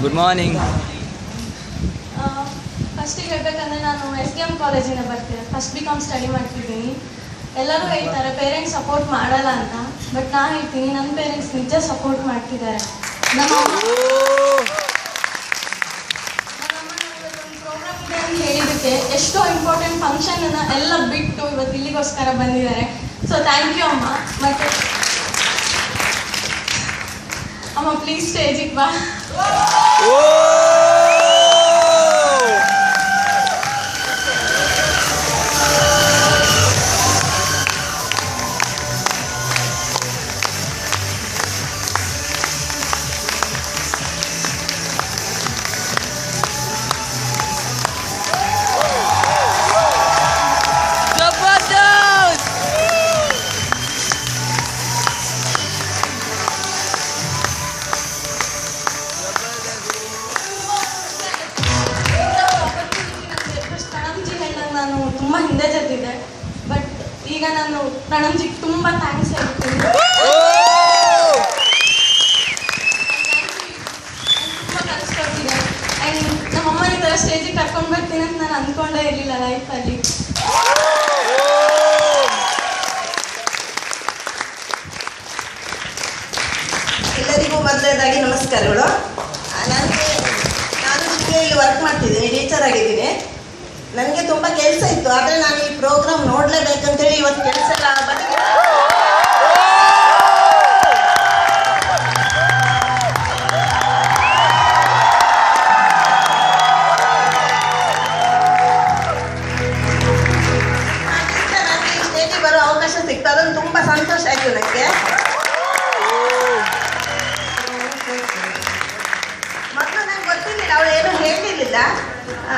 Good morning. ಫಸ್ಟಿಗೆ ಹೇಳ್ಬೇಕಂದ್ರೆ ನಾನು SDM ಕಾಲೇಜಿಂದ ಬರ್ತೀನಿ. ಫಸ್ಟ್ BCom ಸ್ಟಡಿ ಮಾಡ್ತಿದ್ದೀನಿ. ಎಲ್ಲರೂ ಹೇಳ್ತಾರೆ ಪೇರೆಂಟ್ಸ್ ಸಪೋರ್ಟ್ ಮಾಡಲ್ಲ ಅಂತ, ಬಟ್ ನಾನು ಹೇಳ್ತೀನಿ ನನ್ನ ಪೇರೆಂಟ್ಸ್ ನಿಜ ಸಪೋರ್ಟ್ ಮಾಡ್ತಿದ್ದಾರೆ. ನಮ್ಮಮ್ಮ ಒಂದು ಪ್ರೋಗ್ರಾಮ್ ಇದೆ ಅಂತ ಹೇಳಿದ್ದಕ್ಕೆ ಎಷ್ಟೋ ಇಂಪಾರ್ಟೆಂಟ್ ಫಂಕ್ಷನನ್ನು ಎಲ್ಲ ಬಿಟ್ಟು ಇವತ್ತು ಇಲ್ಲಿಗೋಸ್ಕರ ಬಂದಿದ್ದಾರೆ. ಸೊ ಥ್ಯಾಂಕ್ ಯು ಅಮ್ಮ. ಮತ್ತು ಅಮ್ಮ ಪ್ಲೀಸ್ ಸ್ಟೇಜಿಗೆ ಬಾ. ನಾನು ತುಂಬ ಹಿಂದೆ ಜದ್ದಿದ್ದೆ, ಬಟ್ ಈಗ ನಾನು ಪ್ರಣಮ್ಜಿಗೆ ತುಂಬ ಥ್ಯಾಂಕ್ಸ್ ಹೇಳ್ತೀನಿ. ತುಂಬ ಕಲಿಸ್ಕೊಟ್ಟಿದೆ. ಆ್ಯಂಡ್ ನಮ್ಮಮ್ಮನ ಈ ಥರ ಸ್ಟೇಜಿಗೆ ಕರ್ಕೊಂಡು ಬರ್ತೀನಿ ಅಂತ ನಾನು ಅಂದ್ಕೊಂಡೇ ಇರಲಿಲ್ಲ ಲೈಫಲ್ಲಿ. ಎಲ್ಲರಿಗೂ ಮೊದಲನೇದಾಗಿ ನಮಸ್ಕಾರಗಳು. ನಾನು ಶಿಕ್ಷೆಯಲ್ಲಿ ವರ್ಕ್ ಮಾಡ್ತಿದ್ದೀನಿ, ಟೀಚರ್ ಆಗಿದ್ದೀನಿ. ನನಗೆ ತುಂಬ ಕೆಲಸ ಇತ್ತು, ಆದರೆ ನಾನು ಈ ಪ್ರೋಗ್ರಾಮ್ ನೋಡಲೇಬೇಕಂತೇಳಿ ಇವತ್ತು ಕೆಲಸ ಎಲ್ಲ ಬದಿಗೆ ನನಗೆ ಈ ಸ್ಟೇಜಿಗೆ ಬರೋ ಅವಕಾಶ ಸಿಕ್ತು. ಅದೊಂದು ತುಂಬ ಸಂತೋಷ ಆಯಿತು ನನಗೆ. ಮೊದಲು ನಂಗೆ ಗೊತ್ತಿರಲಿಲ್ಲ, ಅವಳು ಏನೂ ಹೇಳಿರಲಿಲ್ಲ,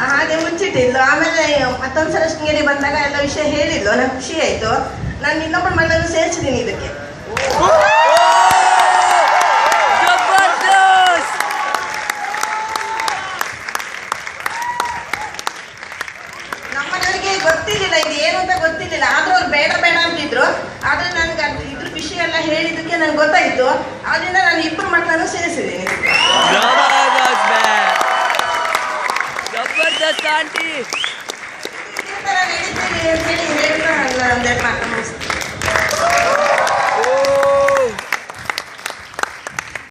ಹಾಗೆ ಮುಚ್ಚಿಟ್ಟಿದ್ಲು. ಆಮೇಲೆ ಮತ್ತೊಂದು ಸಲ ಶೃಂಗೇರಿ ಬಂದಾಗ ಎಲ್ಲ ವಿಷಯ ಹೇಳಿದ್ಲು, ನಂಗೆ ಖುಷಿ ಆಯಿತು. ನಾನು ಇನ್ನೊಬ್ಬರು ಮಗಳನ್ನು ಸೇರಿಸಿದ್ದೀನಿ ಇದಕ್ಕೆ. ನಮ್ಮನೆಯವರಿಗೆ ಗೊತ್ತಿರಲಿಲ್ಲ, ಇದು ಏನು ಅಂತ ಗೊತ್ತಿರಲಿಲ್ಲ. ಆದರೂ ಅವ್ರು ಬೇಡ ಬೇಡ ಅಂತಿದ್ರು. ಆದರೆ ನನಗೆ ಇದ್ರ ವಿಷಯ ಎಲ್ಲ ಹೇಳಿದ್ದಕ್ಕೆ ನನಗೆ ಗೊತ್ತಾಯಿತು. ಆದ್ದರಿಂದ ನಾನು ಇಬ್ಬರು ಮಕ್ಕಳನ್ನು ಸೇರಿಸಿದ್ದೀನಿ. ಜಬರ್ದಸ್ತ್ ಆಂಟಿ. ಇದೇ ಥರ ನಡೀತೀನಿ ಅಂತೇಳಿ ಹೇಳ್ತಾ ಒಂದೆರಡು ಮಾತು ಮುಗಿಸ್ತೀನಿ.